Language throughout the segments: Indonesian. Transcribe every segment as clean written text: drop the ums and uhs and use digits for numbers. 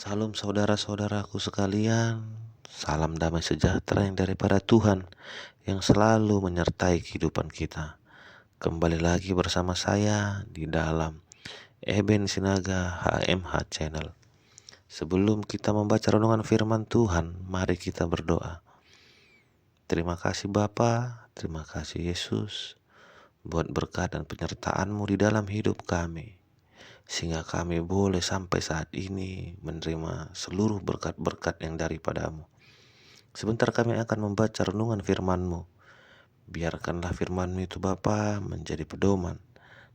Salam saudara-saudaraku sekalian, salam damai sejahtera yang daripada Tuhan yang selalu menyertai kehidupan kita. Kembali lagi bersama saya di dalam Eben Sinaga HMH Channel. Sebelum kita membaca renungan firman Tuhan, mari kita berdoa. Terima kasih Bapa, terima kasih Yesus buat berkat dan penyertaan-Mu di dalam hidup kami, sehingga kami boleh sampai saat ini menerima seluruh berkat-berkat yang daripada-Mu. Sebentar kami akan membaca renungan firman-Mu. Biarkanlah firman-Mu itu Bapa menjadi pedoman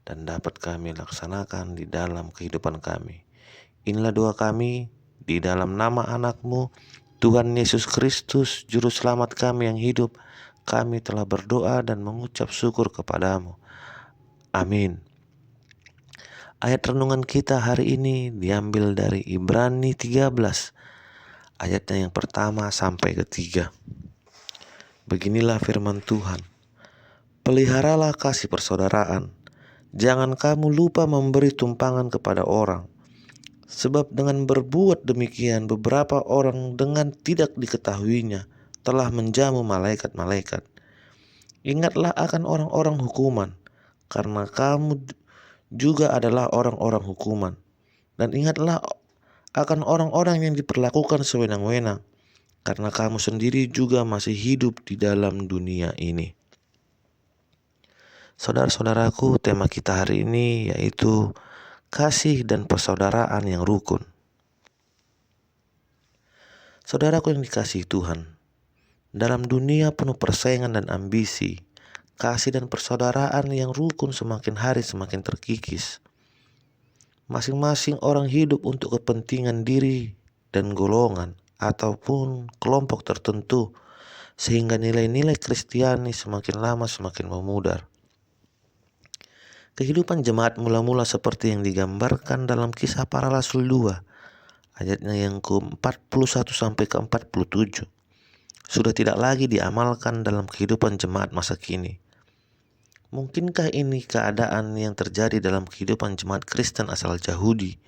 dan dapat kami laksanakan di dalam kehidupan kami. Inilah doa kami di dalam nama anak-Mu, Tuhan Yesus Kristus, Juru Selamat kami yang hidup. Kami telah berdoa dan mengucap syukur kepada-Mu. Amin. Ayat renungan kita hari ini diambil dari Ibrani 13, ayatnya yang pertama sampai ketiga. Beginilah firman Tuhan. Peliharalah kasih persaudaraan. Jangan kamu lupa memberi tumpangan kepada orang. Sebab dengan berbuat demikian beberapa orang dengan tidak diketahuinya telah menjamu malaikat-malaikat. Ingatlah akan orang-orang hukuman, karena kamu juga adalah orang-orang hukuman. Dan ingatlah akan orang-orang yang diperlakukan sewenang-wenang, karena kamu sendiri juga masih hidup di dalam dunia ini. Saudara-saudaraku, tema kita hari ini yaitu kasih dan persaudaraan yang rukun. Saudaraku yang dikasihi Tuhan, dalam dunia penuh persaingan dan ambisi, kasih dan persaudaraan yang rukun semakin hari semakin terkikis. Masing-masing orang hidup untuk kepentingan diri dan golongan ataupun kelompok tertentu, sehingga nilai-nilai Kristiani semakin lama semakin memudar. Kehidupan jemaat mula-mula seperti yang digambarkan dalam Kisah Para Rasul 2, ayatnya yang ke-41 sampai ke-47, sudah tidak lagi diamalkan dalam kehidupan jemaat masa kini. Mungkinkah ini keadaan yang terjadi dalam kehidupan jemaat Kristen asal Yahudi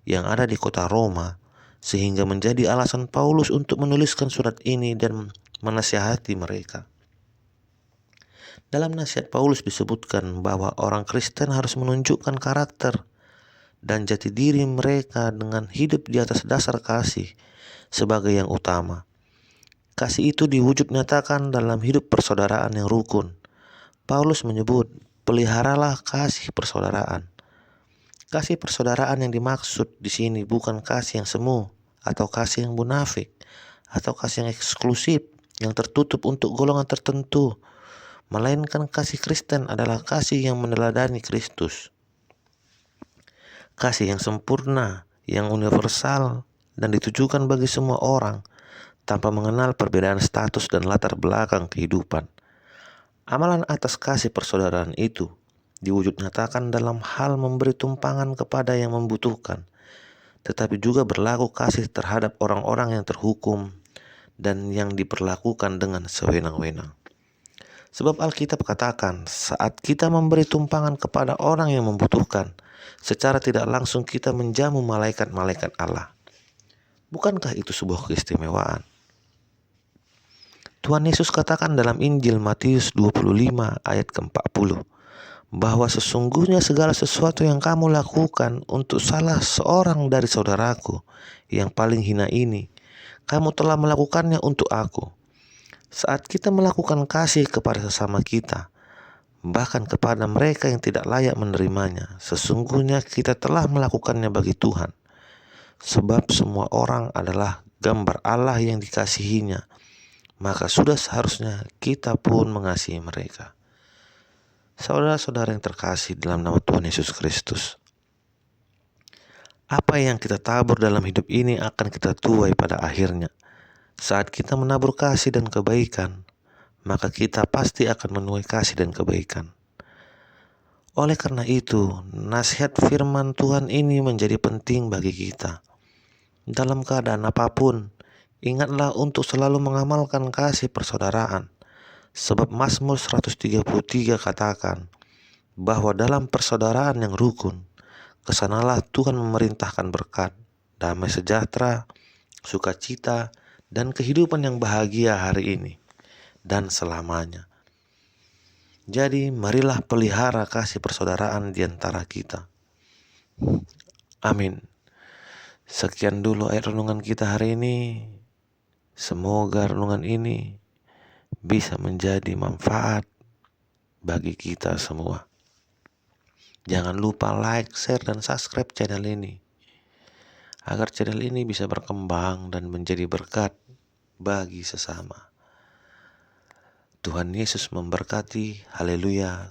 yang ada di kota Roma, sehingga menjadi alasan Paulus untuk menuliskan surat ini dan menasihati mereka? Dalam nasihat Paulus disebutkan bahwa orang Kristen harus menunjukkan karakter dan jati diri mereka dengan hidup di atas dasar kasih sebagai yang utama. Kasih itu diwujud nyatakan dalam hidup persaudaraan yang rukun. Paulus menyebut, peliharalah kasih persaudaraan. Kasih persaudaraan yang dimaksud di sini bukan kasih yang semu atau kasih yang munafik atau kasih yang eksklusif yang tertutup untuk golongan tertentu, melainkan kasih Kristen adalah kasih yang meneladani Kristus. Kasih yang sempurna, yang universal dan ditujukan bagi semua orang tanpa mengenal perbedaan status dan latar belakang kehidupan. Amalan atas kasih persaudaraan itu diwujud nyatakan dalam hal memberi tumpangan kepada yang membutuhkan, tetapi juga berlaku kasih terhadap orang-orang yang terhukum dan yang diperlakukan dengan sewenang-wenang. Sebab Alkitab katakan, saat kita memberi tumpangan kepada orang yang membutuhkan, secara tidak langsung kita menjamu malaikat-malaikat Allah. Bukankah itu sebuah keistimewaan? Tuhan Yesus katakan dalam Injil Matius 25 ayat ke-40, bahwa sesungguhnya segala sesuatu yang kamu lakukan untuk salah seorang dari saudaraku yang paling hina ini, kamu telah melakukannya untuk aku. Saat kita melakukan kasih kepada sesama kita, bahkan kepada mereka yang tidak layak menerimanya, sesungguhnya kita telah melakukannya bagi Tuhan. Sebab semua orang adalah gambar Allah yang dikasihinya, maka sudah seharusnya kita pun mengasihi mereka. Saudara-saudara yang terkasih dalam nama Tuhan Yesus Kristus, apa yang kita tabur dalam hidup ini akan kita tuai pada akhirnya. Saat kita menabur kasih dan kebaikan, maka kita pasti akan menuai kasih dan kebaikan. Oleh karena itu, nasihat firman Tuhan ini menjadi penting bagi kita. Dalam keadaan apapun, ingatlah untuk selalu mengamalkan kasih persaudaraan. Sebab Mazmur 133 katakan bahwa dalam persaudaraan yang rukun, kesanalah Tuhan memerintahkan berkat damai sejahtera, sukacita, dan kehidupan yang bahagia hari ini dan selamanya. Jadi marilah pelihara kasih persaudaraan di antara kita. Amin. Sekian dulu ayat renungan kita hari ini. Semoga renungan ini bisa menjadi manfaat bagi kita semua. Jangan lupa like, share, dan subscribe channel ini agar channel ini bisa berkembang dan menjadi berkat bagi sesama. Tuhan Yesus memberkati. Haleluya.